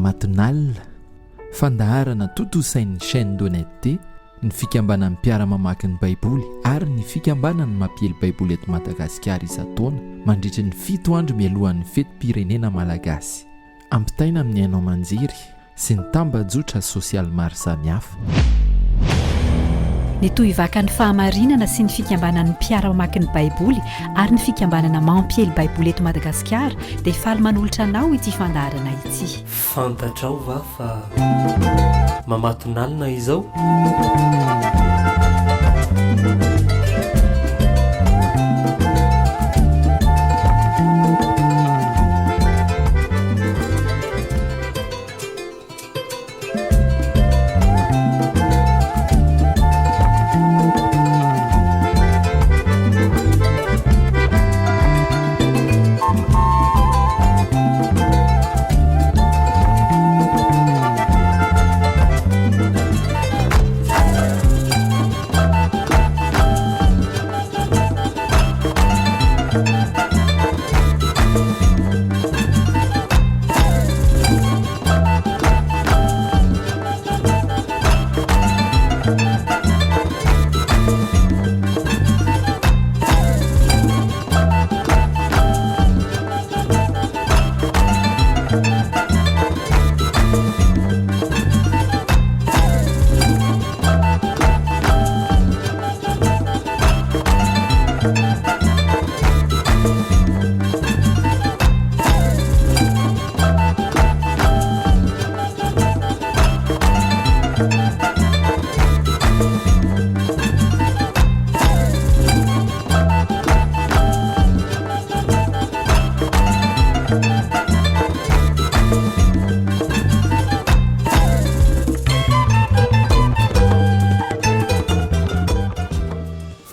matinal fandaharana totosain'ny chaîne d'honnêteté ny fikambanan'ny mpiara-mamaky ny baiboly ary ny fikambanany mampiely baiboly eto Madagasikara isan-taona mandritra ny 7 andro mialohan'ny fetim-pirenena malagasy. Ampitaina amin'ny hainao manjiry sy ny tambajotra sosialy maro samihafa. Ny tohivaka ny fahamarinana sy ny fikambanan'ny mpiara-mamaky ny baiboly ary ny fikambanana mampiely baiboly eto Madagasikara dia faly manolotra anao ity fandaharana ity. Fantatrao va fa mamatonalina izao?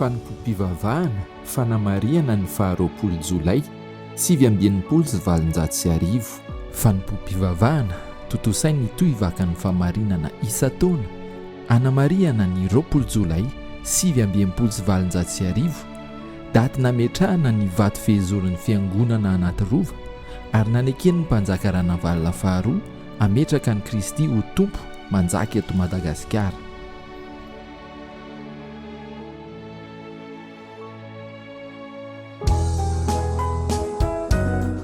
Fanompoam-pivavahana fanamariana ny 20 Jolay 2024. Fanompoam-pivavahana totosain'ny tohivakan'ny fahamarinana isan-taona anamariana ny 20 Jolay 2024. Daty nametrahana ny vato fehezorin'ny fiangonana anaty rova ary naneken'ny mpanjaka Ranavalona faharoa ametraka ny Kristy ho tompo manjaka eto Madagasikara.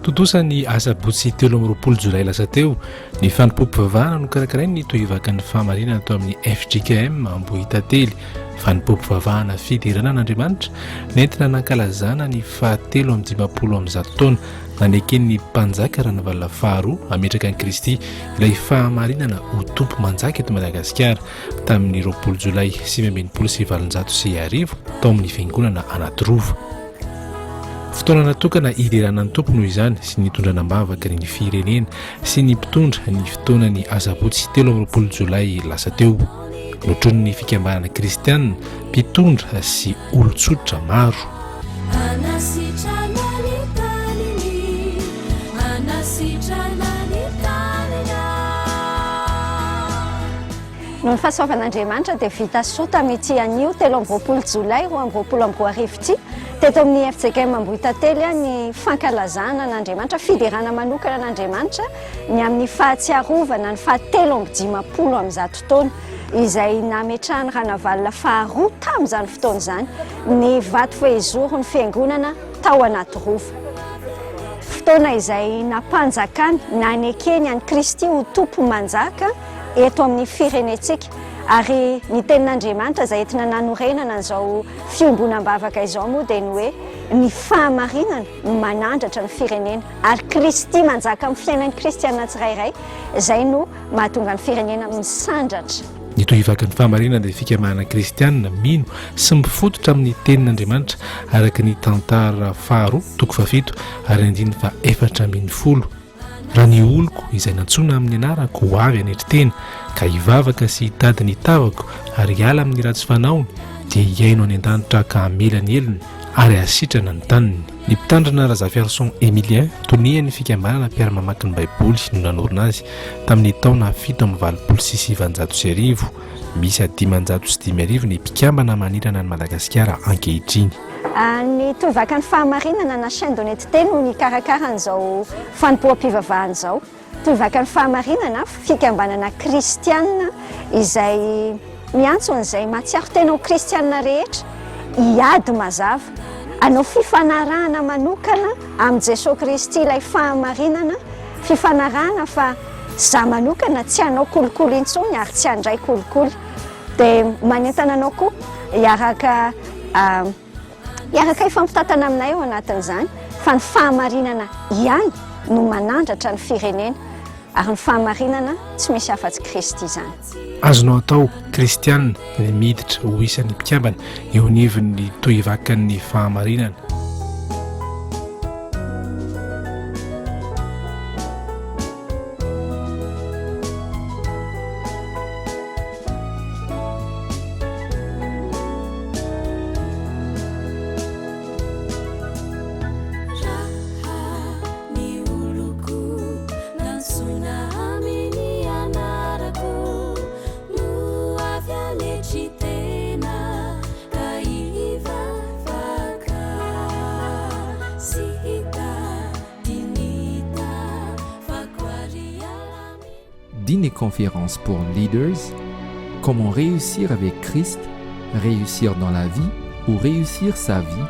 Totosan'ny asabotsy 13 Jolay lasa teo ny fanompoam-pivavahana no karakarainy ny tohivakan'ny fahamarinana tao amin'ny FJKM Ambohitately. Fanompoam-pivavahana fidiranan'Andriamanitra nentina nankalazana ny 750 taona naneken'ny mpanjaka Ranavalona faharoa ametraka ny Kristy ilay fahamarinana ho tompo manjaka eto Madagasikara tamin'ny 20 Jolay 2024 tao amin'ny fiangonana anaty rova. Fotoana natokana hideranan'ny tompo noho izany sy ny tondranam-bavaka ny firenena sy ny mpitondra ny fotoanan'ny asabotsy 13 Jolay lasa teo. Notrony ny fikambanana kristianina, mpitondra sy olon-tsotra maro. Noho ny fahasoavan'Andriamanitra dia vita soa tamin'ity anio 13 Jolay 2024 ity teto amin'ny FJKM Ambohitately ny fankalazana n'Andriamanitra, fiderana manokana n'Andriamanitra ny amin'ny fahatsiarovana ny 750 taona izay nametrahany Ranavalona faharoa tamin'izany fotoana izany ny vato fehizoro ny fiangonana tao anaty rova. Fotoana izay nampanjakany nanekeny any Kristy ho tompo manjaka eto amin'ny firenetsika ary ny tenin'Andriamanitra izay entina nanorenana an'izao fiombonam-bavaka izao moa dia ny hoe ny fahamarinana manandratra ny firenena ary Kristy manjaka amin'ny fiainan'ny kristianina tsirairay, izay no mahatonga ny firenena misandratra. Ny tohivakan'ny fahamarinana dia fikambanana kristianina mino sy mifototra amin'ny tenin'Andriamanitra araka ny tantara faharoa 7 ary 410. Raha ny oloko izay nantsona amin'ny anarako ho avy anetri-tena ka hivavaka sy hitady ny tavako ary hiala amin'ny ratsy fanaony dia hiaino any an-danitra ka hamela ny elony ary hasitrana ny taniny. Ny mpitandrina Razafiarson Emilien tonian'ny fikambanana mpiara-mamaky ny baiboly no nanorina azy tamin'ny taona 726 misy 505 ny mpikambana manirana ny Madagasikara ankehitriny. Ny tohivakan'ny fahamarinana na chaîne d'honnêteté no nikarakara an'izao fanompoam-pivavahana izao. toivaka ny fahamarinana fikambanana kristianina izay miantson'izay mahatsiaro tenao kristianina rehetra hiady mazava anao fifanarahana manokana amin'i Jesosy Kristy ilay fahamarinana fifanarahana fa za manokana tsy anao kolokolo intsony ary tsy handray kolokolo dia manentana anao koa hiaraka ifampitatana aminay eo anatin'izany fa ny fahamarinana ihany no manandratra ny firenena ary ny fahamarinana tsy misy afa-tsy Kristy izany. Azonao atao kristianina ny miditra ho isan'ny mpikambana eo anivon'ny toivakan'ny fahamarinana. Dîner conférence pour leaders, comment réussir avec Christ, réussir dans la vie ou réussir sa vie,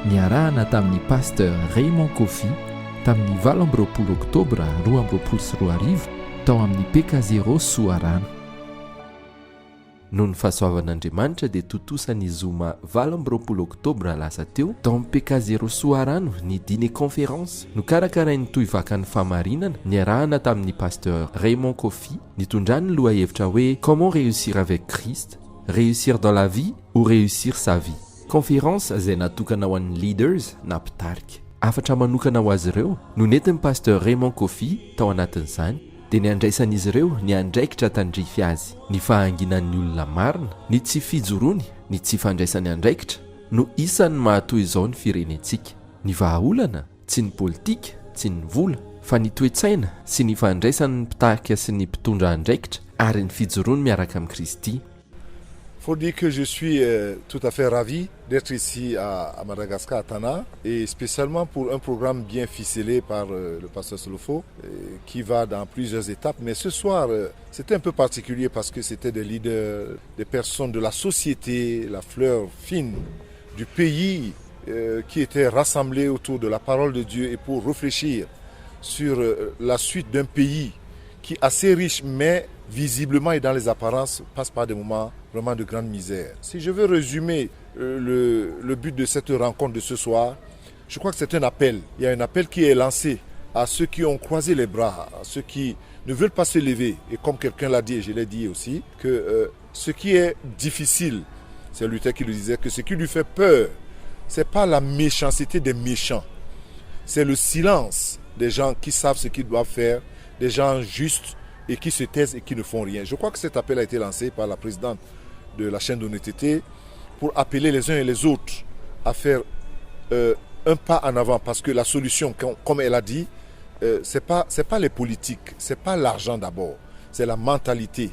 niarahana tamin'ny pasteur Raymond Kofi tamin'ny 20 oktobra 2024 tao amin'ny PK0 Soarano. Noho ny fahasoavan'Andriamanitra dia totosany zoma 20 oktobra lasa teo tao amin'ny PK0 Soarano ny dîner conférence nokarakarain'ny toivakan'ny fahamarinana niarahana tamin'ny pasteur Raymond Kofi nitondrany loha hevitra hoe comment réussir avec Christ, réussir dans la vie ou réussir sa vie. Conférence izay natokana ho an'ny leaders na mpitarika. Afatra manokana ho azy ireo no nentin'ny pasteur Raymond Kofi tao anatin'izany dia ny andraisan'izy ireo ny andraikitra tandrify azy ny fahanginan'ny olona marina, ny tsy fijoroany, ny tsy fandraisany andraikitra no isan'ny mahatoy izao ny firenentsika. Ny vahaolana tsy ny politika, tsy ny vola fa ny toe-tsaina sy ny fandraisan'ny mpitarika sy ny mpitondra andraikitra ary ny fijoroany miaraka amin'ny Kristy. Faut dire que je suis tout à fait ravi d'être ici à Madagascar, à Tana, et spécialement pour un programme bien ficelé par le pasteur Solofo, qui va dans plusieurs étapes. Mais ce soir, c'était un peu particulier parce que c'était des leaders, des personnes de la société, la fleur fine du pays, qui étaient rassemblés autour de la parole de Dieu et pour réfléchir sur la suite d'un pays qui est assez riche, mais visiblement et dans les apparences passe par des moments vraiment de grande misère. Si je veux résumer le but de cette rencontre de ce soir, je crois que c'est un appel. Il y a un appel qui est lancé à ceux qui ont croisé les bras, à ceux qui ne veulent pas se lever. Et comme quelqu'un l'a dit, et je l'ai dit aussi, que ce qui est difficile, c'est Luther qui le disait, que ce qui lui fait peur, ce n'est pas la méchanceté des méchants, c'est le silence des gens qui savent ce qu'ils doivent faire, des gens justes et qui se taisent et qui ne font rien. Je crois que cet appel a été lancé par la présidente de la chaîne d'honnêteté pour appeler les uns et les autres à faire un pas en avant, parce que la solution, comme elle a dit, c'est pas les politiques, c'est pas l'argent d'abord, c'est la mentalité,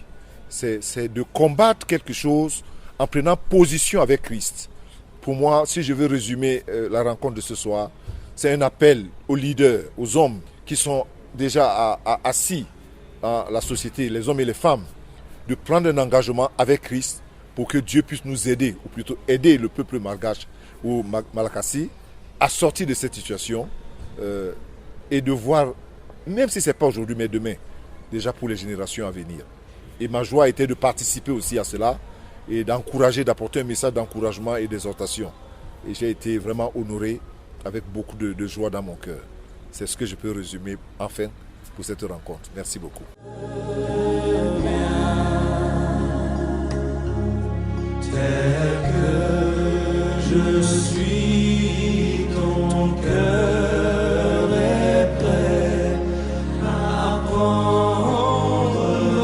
c'est de combattre quelque chose en prenant position avec Christ. Pour moi, si je veux résumer la rencontre de ce soir, c'est un appel aux leaders, aux hommes qui sont déjà assis dans la société, les hommes et les femmes, de prendre un engagement avec Christ pour que Dieu puisse nous aider, ou plutôt aider le peuple malgache ou malakassi à sortir de cette situation et de voir, même si ce n'est pas aujourd'hui, mais demain, déjà pour les générations à venir. Et ma joie était de participer aussi à cela et d'encourager, d'apporter un message d'encouragement et d'exhortation. Et j'ai été vraiment honoré avec beaucoup de joie dans mon cœur. C'est ce que je peux résumer enfin pour cette rencontre. Merci beaucoup. Tel que je suis, ton cœur est prêt à prendre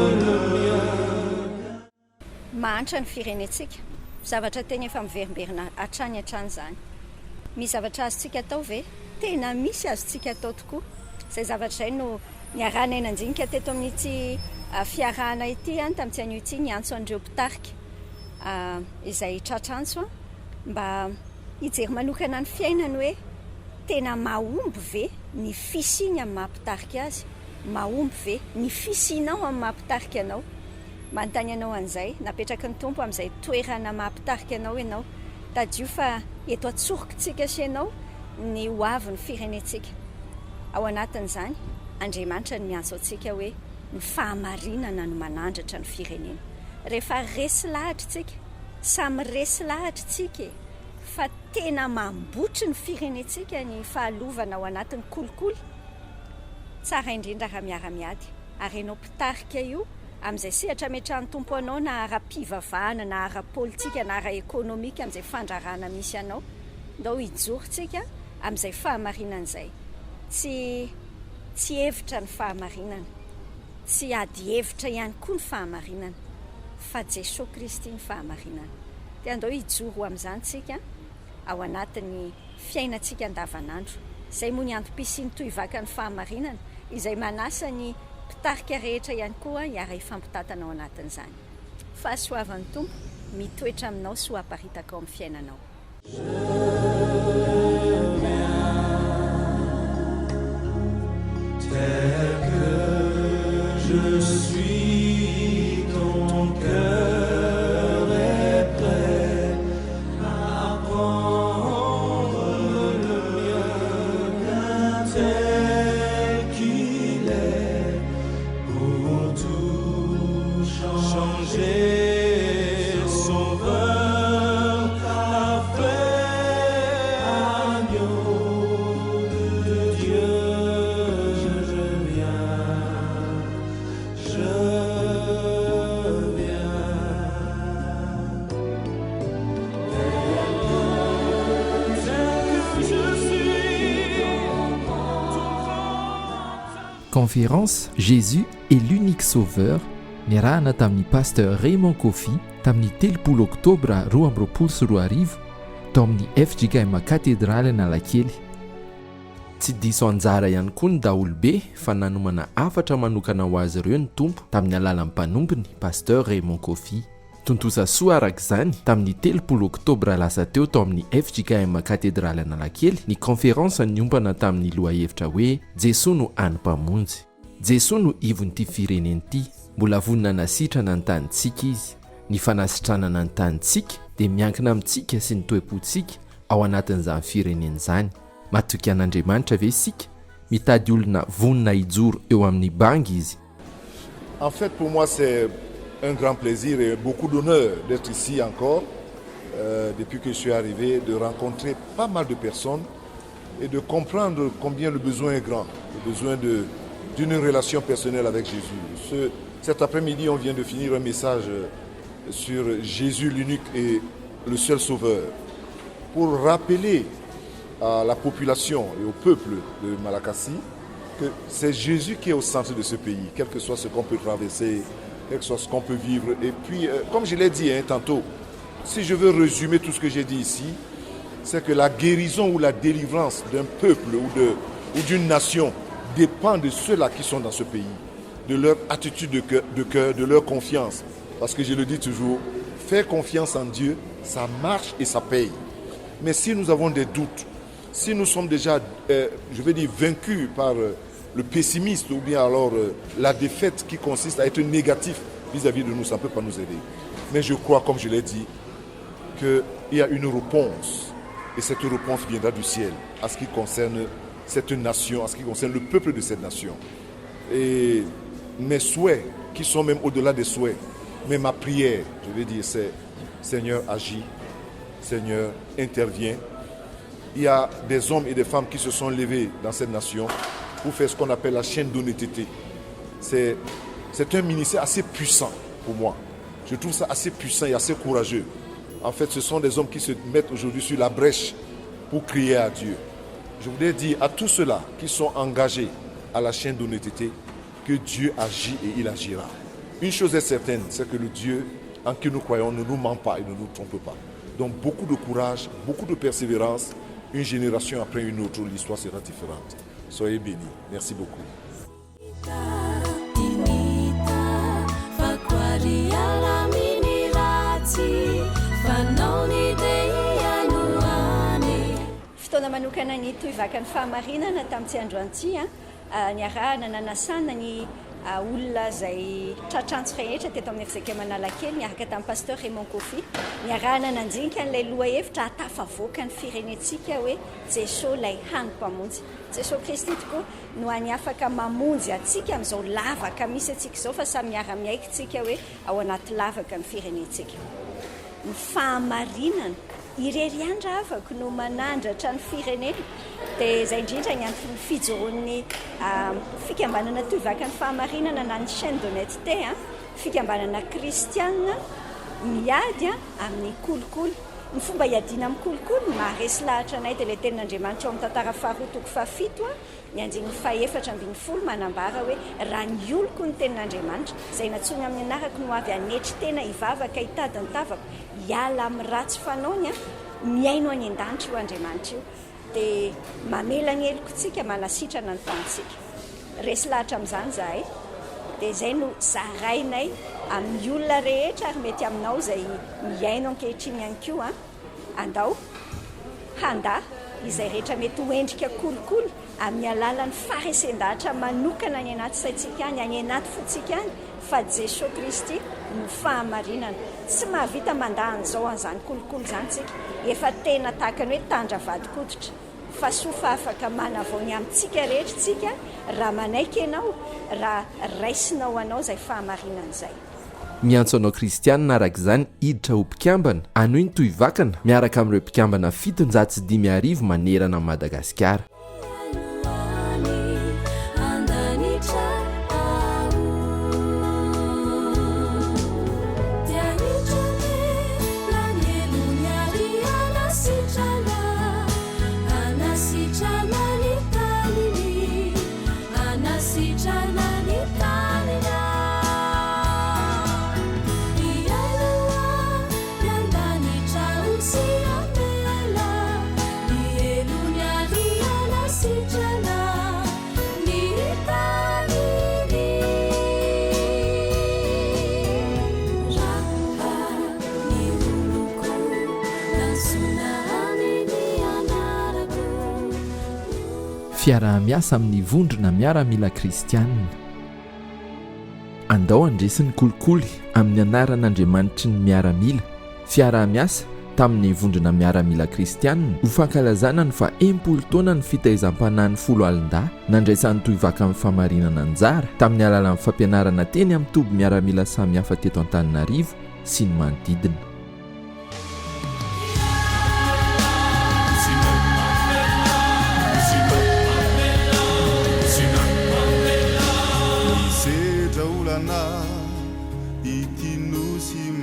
le mien. Mahantra ny firenetsika, zavatra teny efa miverimberina hatrany zany. Misy zavatra azontsika atao ve? Tena misy azontsika atao tokoa. Izay zavatra izay no niarahana eny anjinika teto amin'ity fiarahana ity tamin'ny tsy anio ity niantso an'ireo mpitarika izay tratrantso mba hijery manokana ny fiainany hoe tena mahomby ve ny fisiany amin'ny mahampitarika azy mahomby ve ny fisianao amin'ny mampitarika anao manontany anao an'izay napetraky ny tompo amin'izay toerana mampitarika anao ianao tadio fa eto atsorokitsika sy ianao ny hoavy ny firenentsika ao anatin'izany Andriamanitra ny miantso antsika hoe ny fahamarinana no manandratra ny firenena rehefa resy lahatra tsika samy resy lahatra tsika fa tena mambotry ny firenentsika ny fahalovana ao anatin'ny kolikoly tsara indrindra raha miara-miady ary ianao mpitarika io amin'izay sehatra metrany tompo anao na ara-pivavahana na ara-politika na ara-ekônomika amin'izay fandrarana misy anao ndao hijorotsika amin'izay fahamarinana izay tsy hevitra ny fahamarinana tsy ady hevitra ihany koa ny fahamarinana fa Jesosy Kristy ny fahamarinana dia andao hijoro amin'izany tsika ao anatin'ny fiainantsika andavanandro izay moa ny antom-pisiany tohivaka ny fahamarinana izay manasa ny mpitarika rehetra ihany koa hiara ifampitatana ao anatin'izany fahasoavan'ny tompo mitoetra aminao sy ho aparitaka ao amin'ny fiainanao Tel que je suis, ton cœur est prêt à prendre le mien tel qu'il est pour tout changer. Sauveur, parfait agneau de Dieu. Conférence Jésus est l'unique sauveur niarahana tamin'ny pasteur Raymond Kofi tamin'ny 3 oktobra 2024 tao amin'ny FJKM katedraly Analakely. Tsy diso anjara ihany koa ny daholobe fa nanomana afatra manokana ho azy ireo ny tompo tamin'ny alalan'ny mpanompony pasteur Raymond Kofi. Tontosa soa arak'izany tamin'ny 3 oktobra lasa teo tao amin'ny FJKM katedraly Analakely ny conférence niompana tamin'ny lohahevitra hoe Jesosy no any-mpamonjy. Jesosy no ivon'ity fireneny ity, mbola vonina nasitrana ny tanintsika izy. Ny fanasitranana ny tanintsika dia miankina amintsika sy ny toe-pontsika ao anatin'izany fireneny izany. Matoky an'Andriamanitra ve isika mitady olona vonina hijoro eo amin'ny bangy izy. En fait, pour moi, c'est un grand plaisir et beaucoup d'honneur d'être ici encore, depuis que je suis arrivé, de rencontrer pas mal de personnes et de comprendre combien le besoin est grand, le besoin d'une relation personnelle avec Jésus. Cet après-midi, on vient de finir un message sur Jésus l'unique et le seul sauveur, pour rappeler à la population et au peuple de Malakassi que c'est Jésus qui est au centre de ce pays, quel que soit ce qu'on peut traverser, quel que soit ce qu'on peut vivre. Et puis, comme je l'ai dit tantôt, si je veux résumer tout ce que j'ai dit ici, c'est que la guérison ou la délivrance d'un peuple ou d'une nation dépend de ceux-là qui sont dans ce pays, de leur attitude de cœur, de leur confiance. Parce que je le dis toujours, faire confiance en Dieu, ça marche et ça paye. Mais si nous avons des doutes, si nous sommes déjà, vaincus par le pessimiste ou bien alors la défaite qui consiste à être négatif vis-à-vis de nous, ça ne peut pas nous aider. Mais je crois, comme je l'ai dit, qu'il y a une réponse. Et cette réponse viendra du ciel à ce qui concerne cette nation, à ce qui concerne le peuple de cette nation. Et mes souhaits, qui sont même au-delà des souhaits, mais ma prière, c'est Seigneur, agis, Seigneur, interviens. Il y a des hommes et des femmes qui se sont levés dans cette nation pour faire ce qu'on appelle la chaîne d'honnêteté. C'est un ministère assez puissant pour moi. Je trouve ça assez puissant et assez courageux. En fait, ce sont des hommes qui se mettent aujourd'hui sur la brèche pour crier à Dieu. Je voudrais dire à tous ceux-là qui sont engagés à la chaîne d'honnêteté que Dieu agit et il agira. Une chose est certaine, c'est que le Dieu en qui nous croyons ne nous ment pas et ne nous trompe pas. Donc beaucoup de courage, beaucoup de persévérance. Une génération après une autre, l'histoire sera différente. Soyez bénis. Merci beaucoup. Fotoana manokana ny tohivaka ny fahamarinana tamin'ity andro an'ity niarahana nanasana ny olona izay tratrantso rehetra teto amin'ny FZK Analakely niaraka tamin'ny pasteur Raymond Kofi niarahana nanjinika n'ilay loha hevitra hatafavoaka ny firenentsika hoe Jesosy ilay hanimpamonjy. Jesosy Kristy tokoa no any afaka mamonjy atsika amin'izao lavaka misy atsika izao fa samy miara-miaikintsika hoe ao anaty lavaka ny firenentsika. Ny fahamarinana irery andra afaka no manandratra ny firenena dia izay indrindra ny antony fijoroan'ny fikambanana toivaka ny fahamarinana na ny chaîne d'honnêteté fikambanana kristiana miady amin'ny kolokolo. Ny fomba hiadiana amin'ny kolokolo maharesy lahatra anay dia ilay tenin'Andriamanitra ao amin'ny tantara faharoa toko fahafito ny anjiny 4:10 manambara hoe raha ny oloko ny tenin'Andriamanitra izay natsony amin'ny anarako no avy anetry tena hivavaka hitady ny tavako hiala amin'ny ratsy fanaony miaino any an-danitra io Andriamanitra io dia mamela ny helokontsika manasitrana ny tanitsika. Resy lahatra amin'izany zahay dia izay no zarainay amin'ny olona rehetra ary mety aminao izay miaino ankehitriny ihany koa andao handa izay rehetra mety hoendrika kolokolo amin'ny alalan'ny faharesendahatra manokana any anaty saintsika any any anaty fotsika any fa Jesosy Kristy no fahamarinana. Tsy mahavita mandahan'izao an'izany kolokolo izany tsika efa tena tahaka ny hoe tandra vadi-koditra fa sofa afaka manavao ny amintsika rehetra tsika raha manaiky ianao raha raisinao anao izay fahamarinana izay. Miantso anao kristianina araka izany hiditra ho mpikambana anohy ny toivakana miaraka amin'ireo mpikambana 750 manerana amin'ny Madagasikara. Fiaraha-miasa amin'ny vondrona miaramila kristianina. Andao andresin'ny kolikoly amin'ny anaran'Andriamanitry ny miaramila. Fiaraha-miasa tamin'ny vondrona miaramila kristianina ho fankalazana ny fa 10 taona ny fitaizam-panahy ny 10 alin-dahy nandraisan'ny toivaka amin'ny famarinana anjara tamin'ny alalan'ny fampianarana teny amin'ny toby miaramila samihafa teto Antananarivo sy ny manodidina.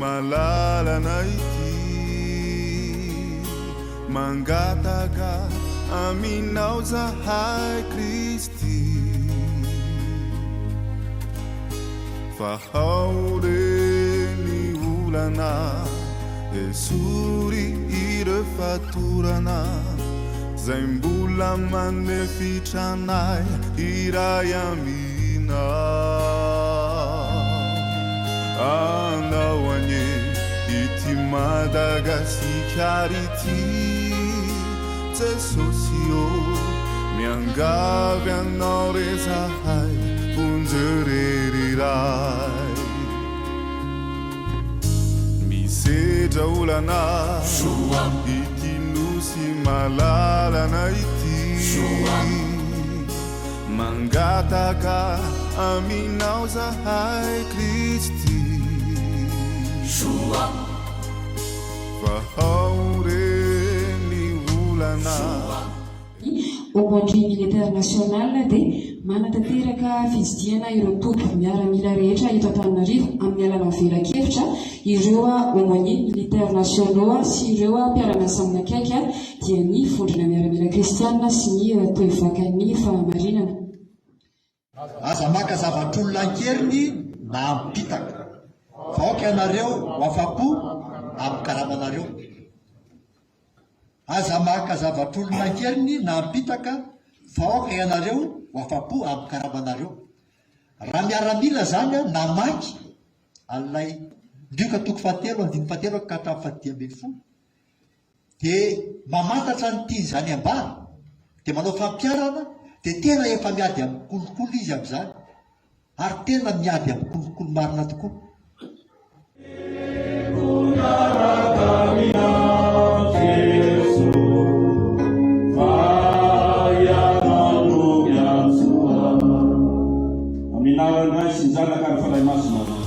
Malalana ity mangataka aminao zahay Kristy fa ao reny olana esory irefatorana zay mbola manefitranay iray amina andao anye ity Madagasikara ity Jesosy o miangavy anao rezahay onjereriray misedra olana ity nosy malalana ity mangataka aminao zahay Kristy fa ao reny olana. Au Bandry militaire national dia manatanteraka fijidiana ireo tompy miaramila rehetra eto Antananarivo amin'ny alalan'ny velan-kevitra ireo aumônier militaire nationaux sy ireo mpiara-miasa amin'akaiky dia ny vondrona miaramila kristianina sy ny toivakan'ny fahamarinana. Aza maka zavatr'olona ankeriny na ampitaka vaoka ianareo hoafa-po amin'ny karamanareo. Aza maka zavatr'olona ankeriny na ampitaka vaoka ianareo hoafa-po amin'ny karamanareo. Raha miaramila zany namaky alay ndrioka toko 7 ka hatramin'ny 10 dia mamantatra ny tiany zany ambany dia manao fampiarana dia tena efa miady amin'ny kolokolo izy amin'izany ary tena miady amin'ny kolokolo marina tokoa. Aminarana sy njanaka ny falay masina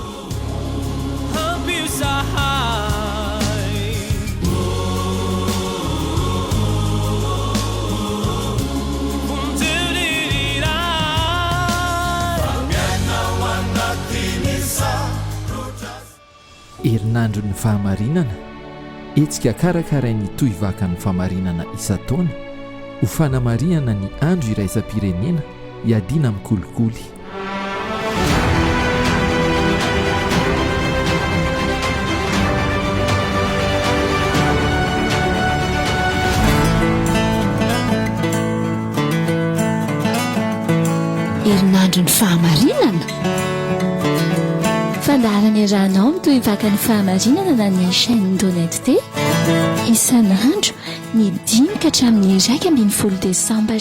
herinandro ny fahamarinana etsika karakarainy tohivaka ny fahamarinana isan-taona ho fanamarinana ny andro iraisam-pirenena hiadiana amin'ny kolikoly. herinandro ny fahamarinana fandaharana iranao mitohivaka ny fahamarinana na ny chaîne d'honnêteté isan'andro ny 5 ka hatramin'ny 1 desambra.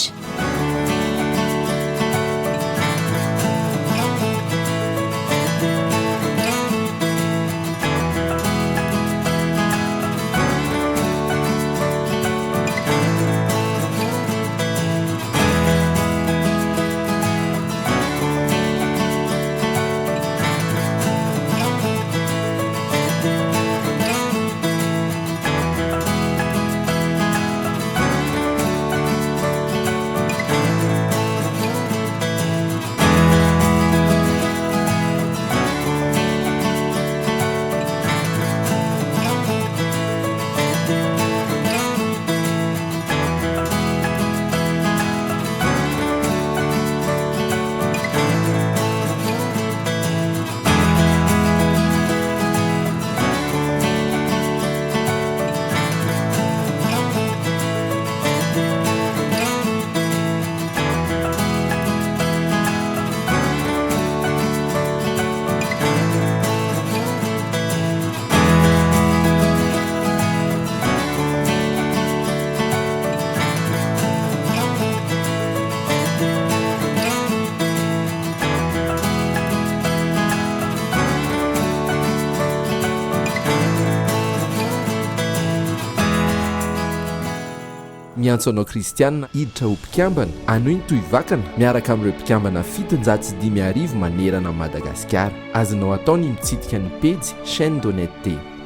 miantso anao kristianina hiditra ho mpikambana anoiny tohivakana miaraka amin'ireo mpikambana 750 manerana Madagasikara. Azonao atao ny mitsidika ny pejy chaîne d'honnêteté.